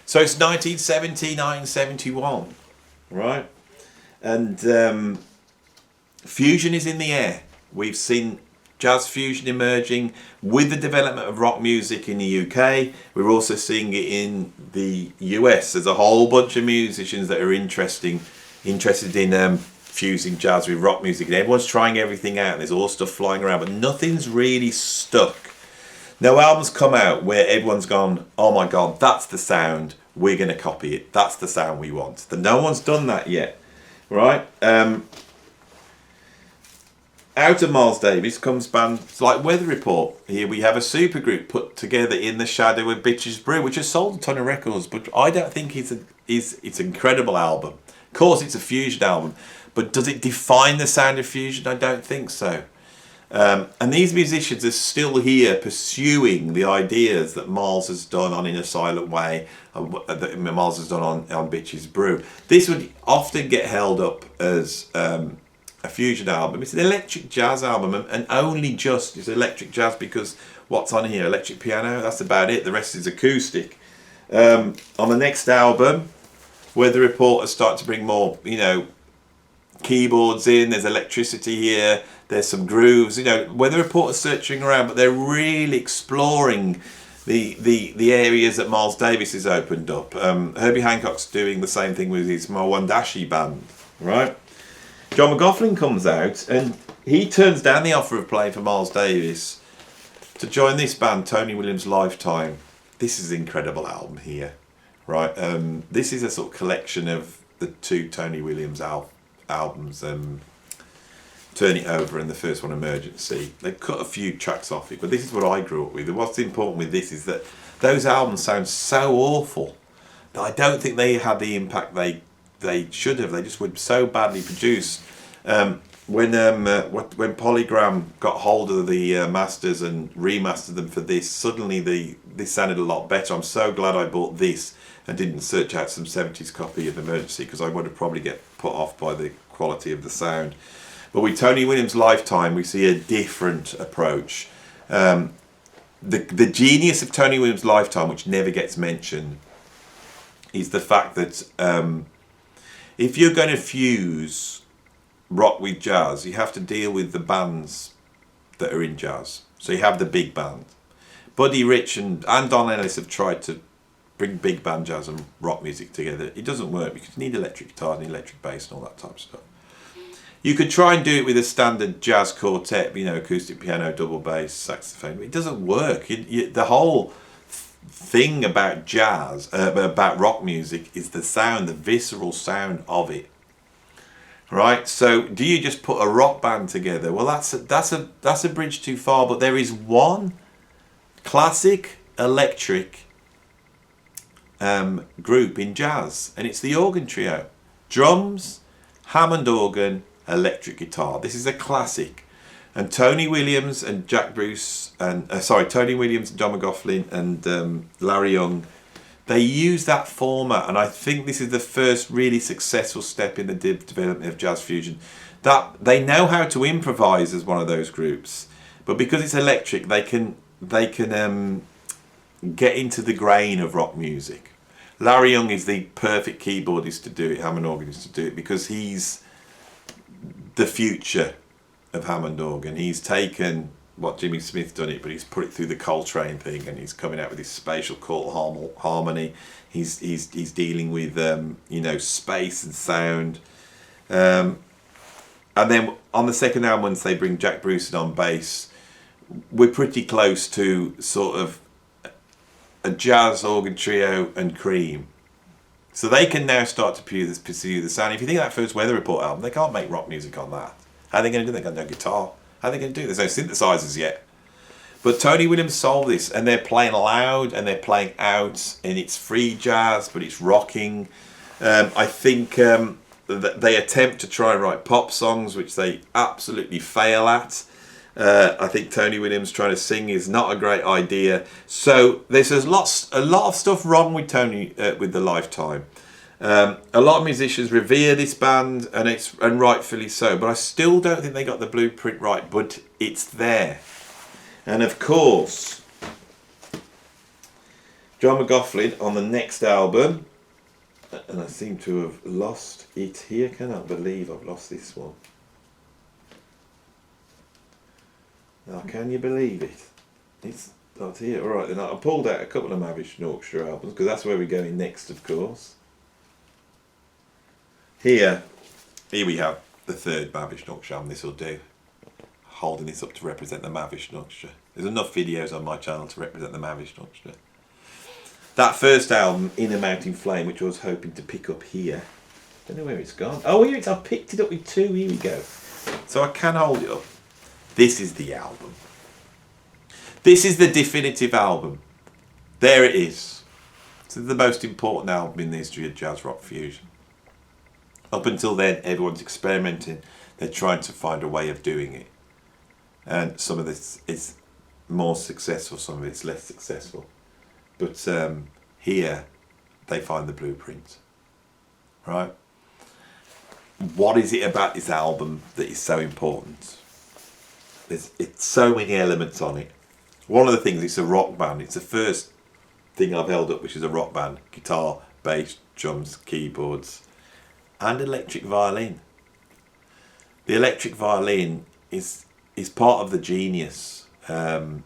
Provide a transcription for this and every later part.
So it's 1970, 1971, right? And fusion is in the air. We've seen jazz fusion emerging with the development of rock music in the UK. We're also seeing it in the US. There's a whole bunch of musicians that are interested in fusing jazz with rock music, and everyone's trying everything out. There's all stuff flying around, but nothing's really stuck. No album's come out where everyone's gone, oh my god, that's the sound, we're going to copy it, that's the sound we want. No one's done that yet, right? Out of Miles Davis comes bands like Weather Report. Here we have a supergroup put together in the shadow of Bitches Brew, which has sold a ton of records, but I don't think it's an incredible album. Of course, it's a fusion album, but does it define the sound of fusion? I don't think so. And these musicians are still here pursuing the ideas that Miles has done on In a Silent Way, that Miles has done on Bitches Brew. This would often get held up as a fusion album. It's an electric jazz album, and only just is electric jazz because what's on here? Electric piano, that's about it. The rest is acoustic. On the next album, Weather Report has started to bring more, keyboards in. There's electricity here. There's some grooves. Weather Report is searching around, but they're really exploring the areas that Miles Davis has opened up. Herbie Hancock's doing the same thing with his Mwandashi band, right? John McLaughlin comes out and he turns down the offer of playing for Miles Davis to join this band, Tony Williams Lifetime. This is an incredible album here, right? This is a sort of collection of the two Tony Williams albums, Turn It Over and the first one, Emergency. They cut a few tracks off it, but this is what I grew up with. And what's important with this is that those albums sound so awful that I don't think they had the impact they should have. They just were so badly produced. When Polygram got hold of the masters and remastered them for this, suddenly this sounded a lot better. I'm so glad I bought this and didn't search out some 70s copy of Emergency, because I would have probably get put off by the quality of the sound. But with Tony Williams Lifetime, we see a different approach. The genius of Tony Williams Lifetime, which never gets mentioned, is the fact that if you're going to fuse rock with jazz, you have to deal with the bands that are in jazz. So you have the big band. Buddy Rich and Don Ellis have tried to bring big band jazz and rock music together. It doesn't work because you need electric guitar and electric bass and all that type of stuff. You could try and do it with a standard jazz quartet, acoustic piano, double bass, saxophone. But it doesn't work. The whole thing about jazz, about rock music, is the sound, the visceral sound of it. Right? So, do you just put a rock band together? Well, that's a bridge too far. But there is one classic electric group in jazz, and it's the organ trio: drums, Hammond organ, electric guitar. This is a classic. And Tony Williams and Jack Bruce, Tony Williams and John McLaughlin and Larry Young, they use that format, and I think this is the first really successful step in the development of jazz fusion. That they know how to improvise as one of those groups, but because it's electric, they can get into the grain of rock music. Larry Young is the perfect keyboardist to do it, Hammond organist to do it, because he's the future of Hammond organ. He's taken what Jimmy Smith done it, but he's put it through the Coltrane thing, and he's coming out with this spatial chord harmony. He's dealing with space and sound, and then on the second album, once they bring Jack Bruce in on bass, we're pretty close to sort of a jazz organ trio and Cream. So they can now start to pursue the sound. If you think of that first Weather Report album, they can't make rock music on that. How are they going to do it? They've got no guitar. How are they going to do it? There's no synthesizers yet. But Tony Williams solved this, and they're playing loud and they're playing out, and it's free jazz, but it's rocking. I think that they attempt to try and write pop songs, which they absolutely fail at. I think Tony Williams trying to sing is not a great idea. So there's a lot of stuff wrong with Tony with the Lifetime. A lot of musicians revere this band, and rightfully so. But I still don't think they got the blueprint right. But it's there, and of course, John McLaughlin on the next album, and I seem to have lost it here. Cannot believe I've lost this one. Now, can you believe it? It's not here. All right, then I pulled out a couple of Mavish and Orchestra albums because that's where we're going next, of course. Here we have the third Mavish and Orchestra album. This will do. Holding this up to represent the Mavish and Orchestra. There's enough videos on my channel to represent the Mavish and Orchestra. That first album, In a Mountain Flame, which I was hoping to pick up here. Don't know where it's gone. Oh, here it is. I picked it up with two. Here we go. So I can hold it up. This is the album. This is the definitive album. There it is. This is the most important album in the history of jazz rock fusion. Up until then, everyone's experimenting. They're trying to find a way of doing it. And some of this is more successful, some of it's less successful. But here, they find the blueprint. Right? What is it about this album that is so important? It's so many elements on it. One of the things, it's a rock band. It's the first thing I've held up, which is a rock band. Guitar, bass, drums, keyboards, and electric violin. The electric violin is part of the genius. And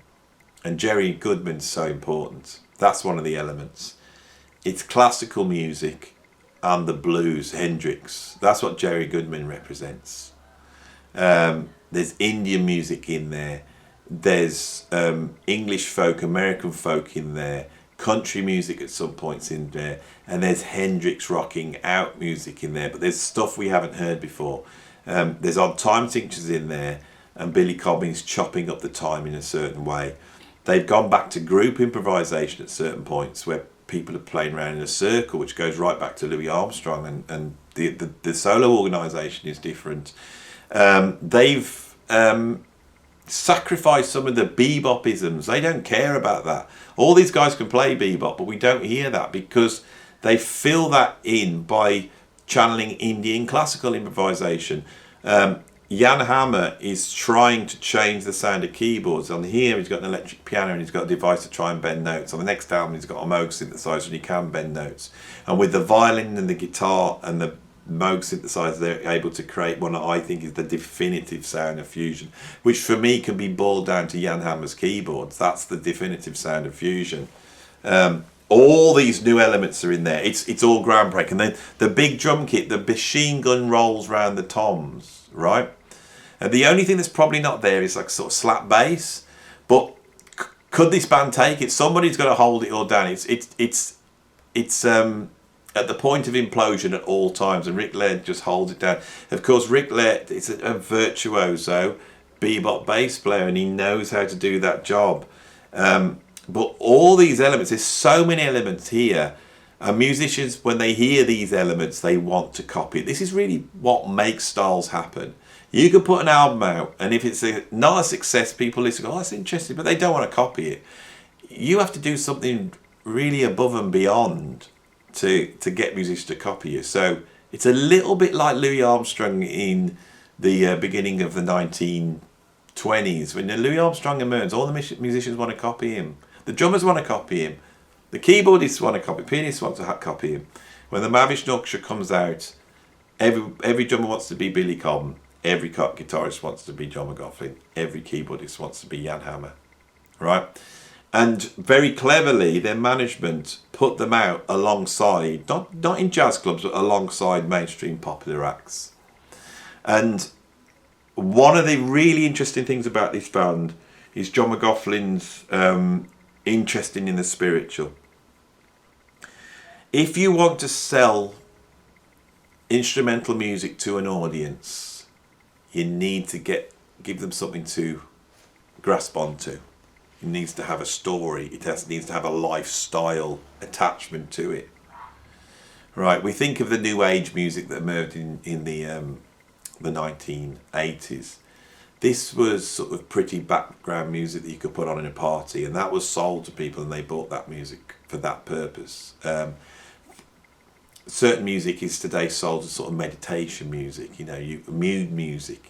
Jerry Goodman's so important. That's one of the elements. It's classical music and the blues, Hendrix. That's what Jerry Goodman represents. There's Indian music in there. There's English folk, American folk in there. Country music at some points in there. And there's Hendrix rocking out music in there. But there's stuff we haven't heard before. There's odd time signatures in there. And Billy Cobbins chopping up the time in a certain way. They've gone back to group improvisation at certain points where people are playing around in a circle, which goes right back to Louis Armstrong, and the solo organisation is different. They've sacrificed some of the bebop-isms. They don't care about that. All these guys can play bebop, but we don't hear that because they fill that in by channeling Indian classical improvisation. Jan Hammer is trying to change the sound of keyboards. On here he's got an electric piano and he's got a device to try and bend notes. On the next album he's got a Moog synthesizer and he can bend notes. And with the violin and the guitar and the Moog synthesizer, they're able to create one that I think is the definitive sound of fusion, which for me can be boiled down to Jan Hammer's keyboards. That's the definitive sound of fusion. All these new elements are in there. It's all groundbreaking. And then the big drum kit, the machine gun rolls round the toms, right? And the only thing that's probably not there is like sort of slap bass. But could this band take it? Somebody's got to hold it all down. It's at the point of implosion at all times, and Rick Laird just holds it down. Of course, Rick Laird is a virtuoso bebop bass player, and he knows how to do that job. But all these elements, there's so many elements here, and musicians, when they hear these elements, they want to copy it. This is really what makes styles happen. You could put an album out, and if it's not a success, people listen, oh, that's interesting, but they don't want to copy it. You have to do something really above and beyond to get musicians to copy you. So it's a little bit like Louis Armstrong in the beginning of the 1920s. When Louis Armstrong emerged, all the musicians want to copy him. The drummers want to copy him. The keyboardists want to copy him. Pianists want to copy him. When the Mavish Orchestra comes out, every drummer wants to be Billy Cobham. Every guitarist wants to be John McLaughlin. Every keyboardist wants to be Jan Hammer. Right? And very cleverly, their management put them out alongside, not in jazz clubs, but alongside mainstream popular acts. And one of the really interesting things about this band is John McLaughlin's interest in the spiritual. If you want to sell instrumental music to an audience, you need to give them something to grasp onto. It needs to have a story. It needs to have a lifestyle attachment to it. Right, we think of the new age music that emerged in the 1980s. This was sort of pretty background music that you could put on in a party, and that was sold to people, and they bought that music for that purpose. Certain music is today sold as sort of meditation music, mood music,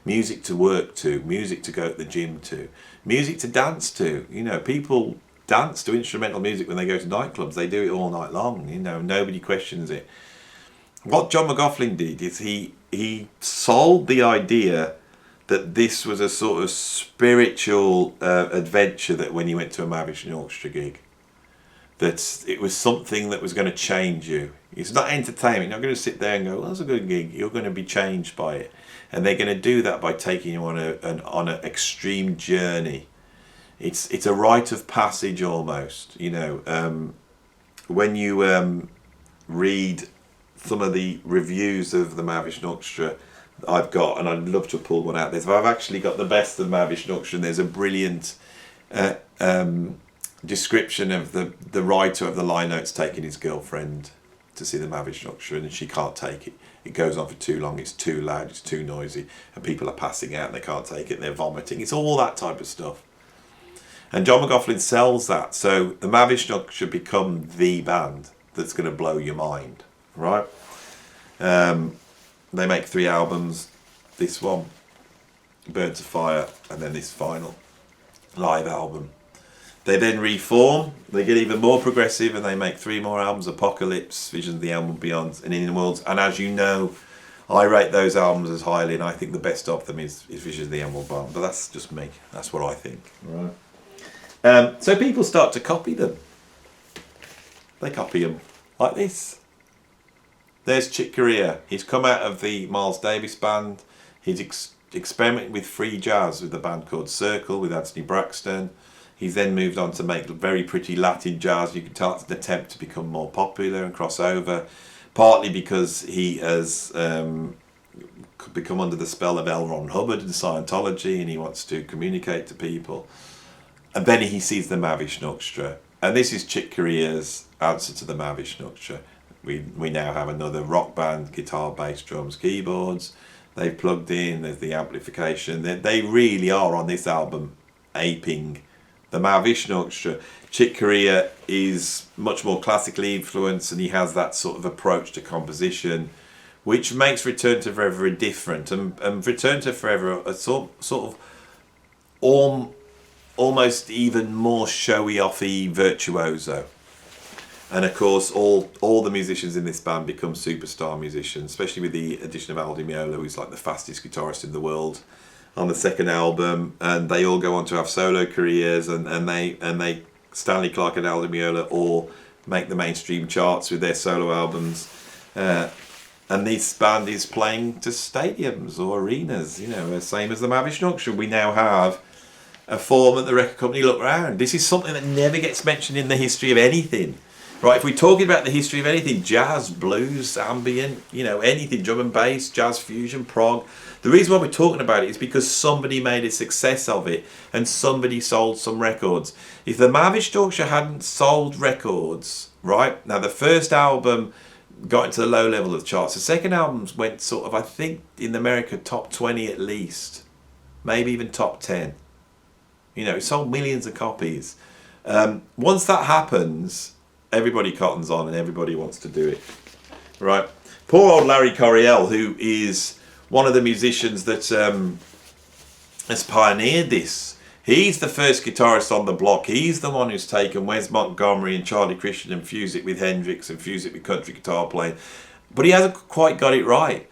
music to work to, music to go to the gym to, music to dance to. People dance to instrumental music when they go to nightclubs. They do it all night long. Nobody questions it. What John McLaughlin did is he sold the idea that this was a sort of spiritual adventure, that when you went to a Mahavishnu Orchestra gig, that it was something that was going to change you. It's not entertainment. You're not going to sit there and go, well, that's a good gig. You're going to be changed by it. And they're going to do that by taking you on an extreme journey. It's a rite of passage almost. When you read some of the reviews of the Mahavishnu Orchestra I've got, and I'd love to pull one out. I've actually got the best of Mahavishnu Orchestra, and there's a brilliant description of the writer of the line notes taking his girlfriend to see the Mahavishnu Orchestra, and she can't take it. It goes on for too long, it's too loud, it's too noisy, and people are passing out and they can't take it and they're vomiting. It's all that type of stuff. And John McLaughlin sells that. So the Mahavishnu Orchestra become the band that's going to blow your mind, right? They make 3 albums, this one, Birds of Fire, and then this final live album. They then reform, they get even more progressive, and they make 3 more albums, Apocalypse, Visions of the Elm and Beyond, and In the Worlds. And as you know, I rate those albums as highly, and I think the best of them is Visions of the Elm and Beyond. But that's just me, that's what I think. Right. So people start to copy them. They copy them like this. There's Chick Corea. He's come out of the Miles Davis band. He's experimented with free jazz with a band called Circle with Anthony Braxton. He's then moved on to make very pretty Latin jazz. You can tell it's an attempt to become more popular and cross over, partly because he has become under the spell of L. Ron Hubbard and Scientology, and he wants to communicate to people. And then he sees the Mahavishnu Orchestra. And this is Chick Corea's answer to the Mahavishnu Orchestra. We now have another rock band, guitar, bass, drums, keyboards. They've plugged in, there's the amplification. They really are on this album aping the Mahavishnu Orchestra. Chick Corea is much more classically influenced, and he has that sort of approach to composition, which makes Return to Forever different. And Return to Forever a sort of almost even more showy-offy virtuoso. And of course, all the musicians in this band become superstar musicians, especially with the addition of Al Di Meola, who's like the fastest guitarist in the world on the second album, and they all go on to have solo careers, and they Stanley Clarke and Al Di Meola all make the mainstream charts with their solo albums. And this band is playing to stadiums or arenas, same as the Mahavishnu Orchestra. We now have a form that the record company look around. This is something that never gets mentioned in the history of anything. Right, if we're talking about the history of anything, jazz, blues, ambient, anything, drum and bass, jazz fusion, prog, the reason why we're talking about it is because somebody made a success of it and somebody sold some records. If the Mahavishnu Orchestra hadn't sold records, right, now the first album got into the low level of the charts. The second album went sort of, I think, in America, top 20 at least, maybe even top 10. It sold millions of copies. Once that happens, everybody cottons on and everybody wants to do it, right? Poor old Larry Coryell, who is one of the musicians that has pioneered this. He's the first guitarist on the block. He's the one who's taken Wes Montgomery and Charlie Christian and fused it with Hendrix and fused it with country guitar playing. But he hasn't quite got it right.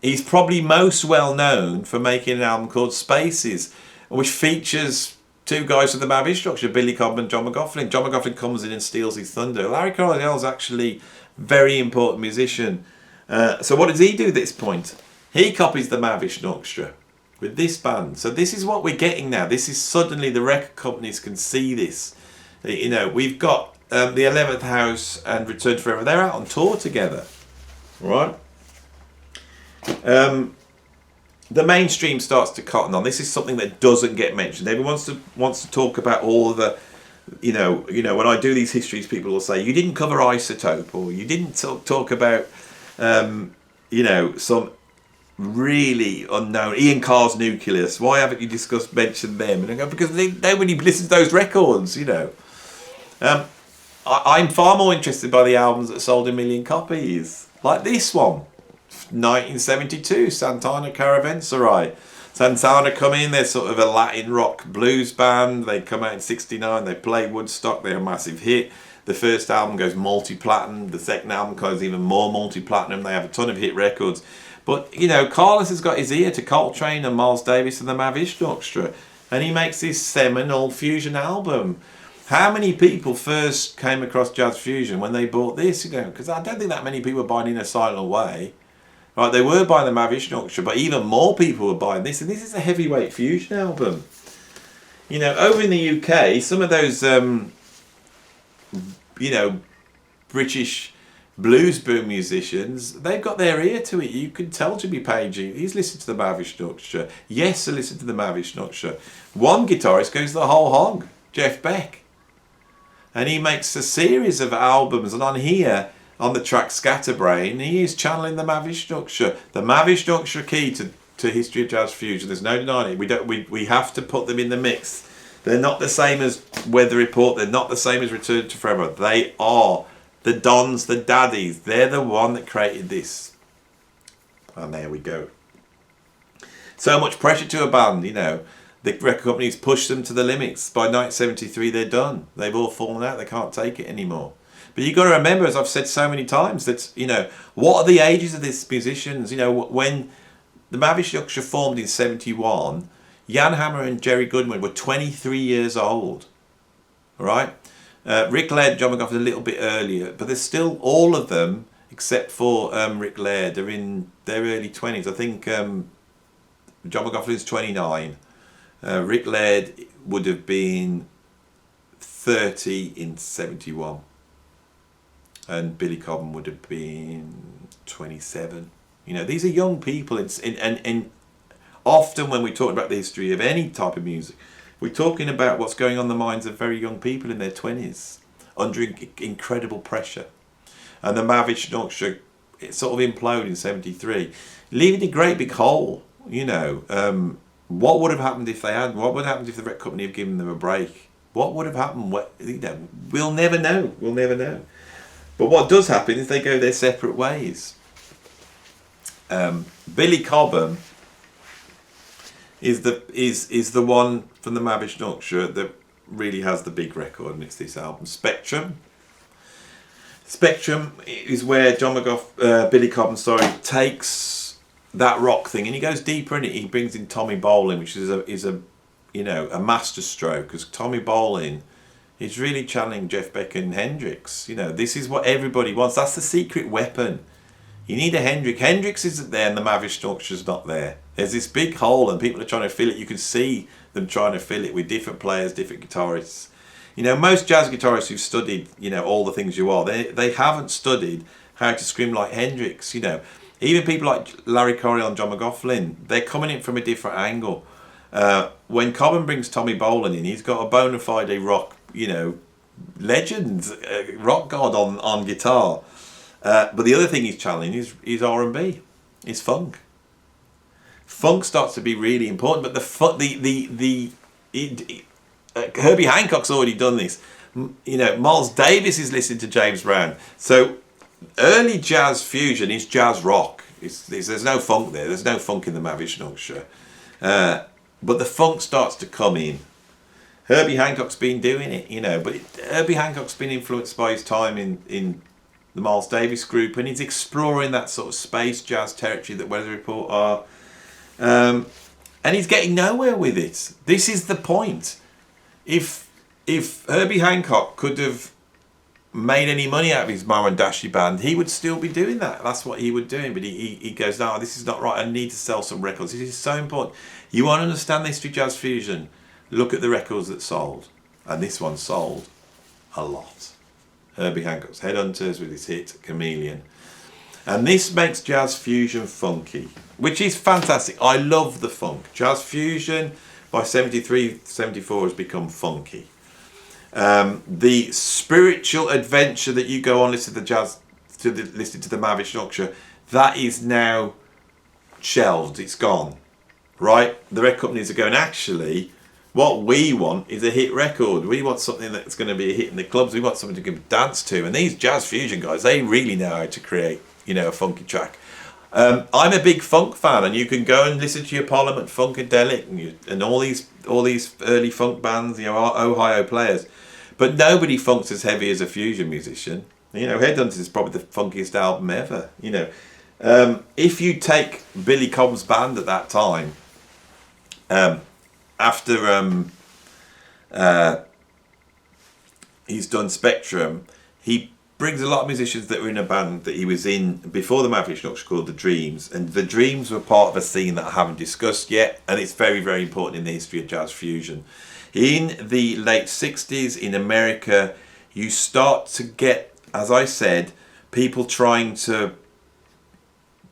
He's probably most well known for making an album called Spaces, which features 2 guys with the Mahavishnu Orchestra, Billy Cobb and John McLaughlin. John McLaughlin comes in and steals his thunder. Larry Coryell is actually a very important musician. So what does he do at this point? He copies the Mahavishnu Orchestra with this band. So this is what we're getting now. This is suddenly the record companies can see this. We've got the 11th House and Return to Forever. They're out on tour together, right? The mainstream starts to cotton on. This is something that doesn't get mentioned. Everyone wants to talk about all the, when I do these histories, people will say, you didn't cover Isotope, or you didn't talk about, some really unknown, Ian Carr's Nucleus. Why haven't you mentioned them? And I go, because nobody listens to those records, I'm far more interested by the albums that sold 1 million copies, like this one. 1972, Santana Caravanserai. Santana come in, they're sort of a Latin rock blues band. They come out in 69, they play Woodstock, they're a massive hit. The first album goes multi-platinum, the second album goes even more multi-platinum. They have a ton of hit records. But, you know, Carlos has got his ear to Coltrane and Miles Davis and the Mahavishnu Orchestra, and he makes this seminal fusion album. How many people first came across jazz fusion when they bought this? You know, because I don't think that many people were buying In a Silent Way. Right, they were buying the Mahavishnu Orchestra, but even more people were buying this, and this is a heavyweight fusion album. You know, over in the UK, some of those, you know, British blues boom musicians, they've got their ear to it. You can tell Jimmy Page, he's listened to the Mahavishnu Orchestra. Yes, I listened to the Mahavishnu Orchestra. One guitarist goes the whole hog, Jeff Beck. And he makes a series of albums, and on here, on the track Scatterbrain, he is channeling the Mahavishnu Orchestra. The Mahavishnu Orchestra key to history of jazz fusion. There's no denying it. We have to put them in the mix. They're not the same as Weather Report. They're not the same as Return to Forever. They are the Dons, the Daddies. They're the one that created this. And there we go. So much pressure to a band, you know. The record companies push them to the limits. By 1973, they're done. They've all fallen out. They can't take it anymore. But you've got to remember, as I've said so many times, that, you know, what are the ages of these musicians? You know, when the Mahavishnu Orchestra formed in 71, Jan Hammer and Jerry Goodman were 23 years old. All right? Rick Laird and John McGoffin a little bit earlier, but there's still all of them, except for Rick Laird, are in their early 20s. I think John McGoffin's 29. Rick Laird would have been 30 in 71. And Billy Cobham would have been 27. You know, these are young people. And often when we talk about the history of any type of music, we're talking about what's going on in the minds of very young people in their 20s under incredible pressure. And the Mahavishnu Orchestra, it sort of imploded in 73, leaving a great big hole. You know, what would have happened if they hadn't? What would have happened if the record company had given them a break? What would have happened? You know, we'll never know. We'll never know. But what does happen is they go their separate ways. Billy Cobham is the one from the Mahavishnu Orchestra that really has the big record, and it's this album, Spectrum. Spectrum is where Billy Cobham, takes that rock thing and he goes deeper in it. He brings in Tommy Bolin, which is a you know, a master stroke, because Tommy Bolin is really channeling Jeff Beck and Hendrix. You know, this is what everybody wants. That's the secret weapon. You need a Hendrix. Hendrix isn't there and the Mahavishnu Orchestra's not there. There's this big hole and people are trying to fill it. You can see them trying to fill it with different players, different guitarists. You know, most jazz guitarists who've studied, you know, all the things you are, they haven't studied how to scream like Hendrix. You know, even people like Larry Coryell and John McLaughlin, they're coming in from a different angle. When Cobham brings Tommy Bolin in, he's got a bona fide rock, you know, legend, rock god on guitar. But the other thing he's channeling is R&B, is funk. Funk starts to be really important, but Herbie Hancock's already done this. You know, Miles Davis is listening to James Brown. So early jazz fusion is jazz rock. There's no funk there. There's no funk in the Mahavishnu Orchestra. But the funk starts to come in. Herbie Hancock's been doing it, you know, but Herbie Hancock's been influenced by his time in the Miles Davis group, and he's exploring that sort of space jazz territory that Weather Report are. And he's getting nowhere with it. This is the point. If Herbie Hancock could have made any money out of his Mara and Dashi band, he would still be doing that. That's what he would do. But he goes, no, this is not right. I need to sell some records. This is so important. You want to understand the history of jazz fusion? Look at the records that sold. And this one sold a lot. Herbie Hancock's Headhunters with his hit Chameleon. And this makes jazz fusion funky, which is fantastic. I love the funk. Jazz fusion by 73, 74 has become funky. The spiritual adventure that you go on listening to the jazz, listening to the Mahavishnu Orchestra, that is now shelved. It's gone. Right? The record companies are going, actually, what we want is a hit record. We want something that's going to be a hit in the clubs. We want something to dance to. And these jazz fusion guys, they really know how to create, you know, a funky track. I'm a big funk fan, and you can go and listen to your Parliament Funkadelic and all these early funk bands, Ohio players. But nobody funks as heavy as a fusion musician. Headhunters is probably the funkiest album ever. If you take Billy Cobb's band at that time, after he's done Spectrum, he brings a lot of musicians that were in a band that he was in before the Maverick Schnooks called The Dreams, and The Dreams were part of a scene that I haven't discussed yet, and it's very, very important in the history of jazz fusion. In the late 60s in America, you start to get, as I said, people trying to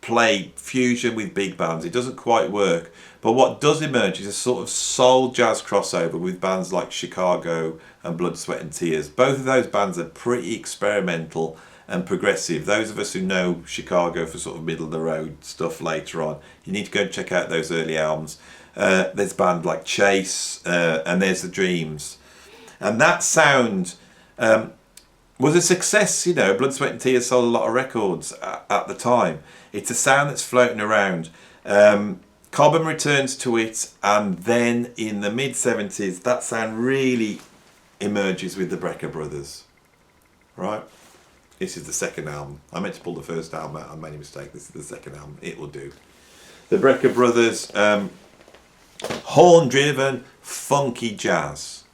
play fusion with big bands. It doesn't quite work, but what does emerge is a sort of soul jazz crossover with bands like Chicago and Blood, Sweat and Tears. Both of those bands are pretty experimental and progressive. Those of us who know Chicago for sort of middle of the road stuff later on, you need to go and check out those early albums. There's a band like Chase, and there's The Dreams, and that sound was a success. Blood, Sweat and Tears sold a lot of records at the time. It's a sound that's floating around. Cobham returns to it, and then in the mid-70s, that sound really emerges with the Brecker Brothers. Right? This is the second album. I meant to pull the first album out. I made a mistake. This is the second album. It will do. The Brecker Brothers, horn-driven, funky jazz.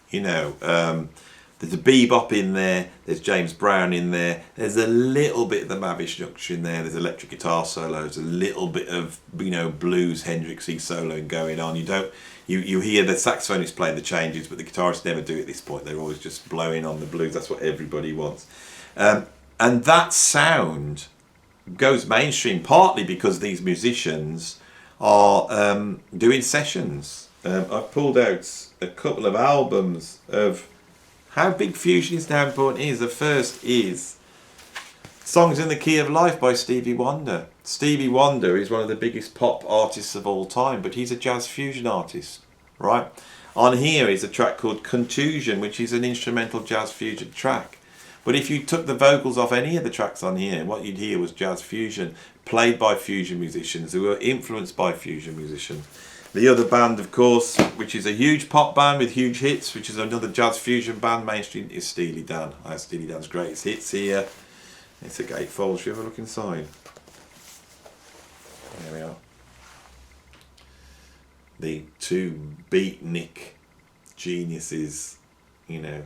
There's a bebop in there, there's James Brown in there, there's a little bit of the Maverick Schnooks in there, there's electric guitar solos, a little bit of blues Hendrixy soloing going on. You hear the saxophonist playing the changes, but the guitarists never do at this point. They're always just blowing on the blues. That's what everybody wants. And that sound goes mainstream partly because these musicians are doing sessions. I've pulled out a couple of albums of how big fusion is, how important it is. The first is Songs in the Key of Life by Stevie Wonder. Stevie Wonder is one of the biggest pop artists of all time, but he's a jazz fusion artist, right? On here is a track called Contusion, which is an instrumental jazz fusion track. But if you took the vocals off any of the tracks on here, what you'd hear was jazz fusion, played by fusion musicians who were influenced by fusion musicians. The other band, of course, which is a huge pop band with huge hits, which is another jazz fusion band, mainstream, is Steely Dan. I have Steely Dan's greatest hits here. It's a gatefold. Should you have a look inside? There we are. The two beatnik geniuses, a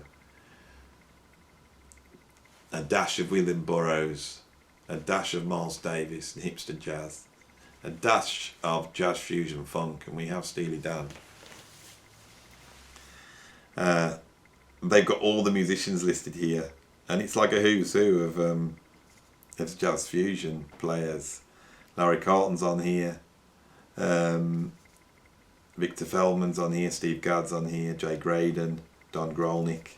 dash of William Burroughs, a dash of Miles Davis and hipster jazz, a dash of jazz fusion funk, and we have Steely Dan. They've got all the musicians listed here, and it's like a who's who of jazz fusion players. Larry Carlton's on here, Victor Feldman's on here, Steve Gadd's on here, Jay Graydon, Don Grolnick,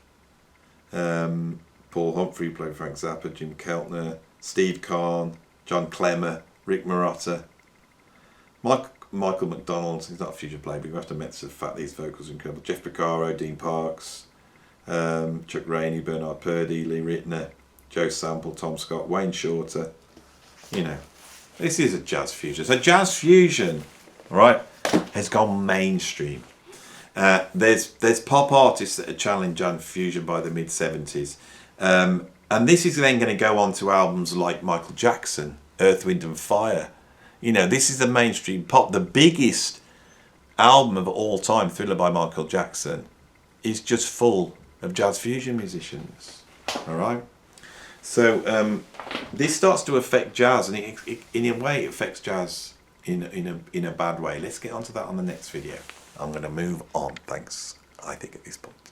Paul Humphrey played Frank Zappa, Jim Keltner, Steve Kahn, John Clemmer, Rick Marotta, Michael McDonald. He's not a fusion player, but you have to admit the fact these vocals are incredible. Jeff Porcaro, Dean Parks, Chuck Rainey, Bernard Purdie, Lee Ritner, Joe Sample, Tom Scott, Wayne Shorter. This is a jazz fusion. So jazz fusion, right, has gone mainstream. There's pop artists that are challenging jazz fusion by the mid-70s. And this is then going to go on to albums like Michael Jackson, Earth, Wind and Fire. This is the mainstream pop. The biggest album of all time, Thriller by Michael Jackson, is just full of jazz fusion musicians. All right? So this starts to affect jazz, and it in a way it affects jazz in a bad way. Let's get onto that on the next video. I'm going to move on. Thanks, I think, at this point.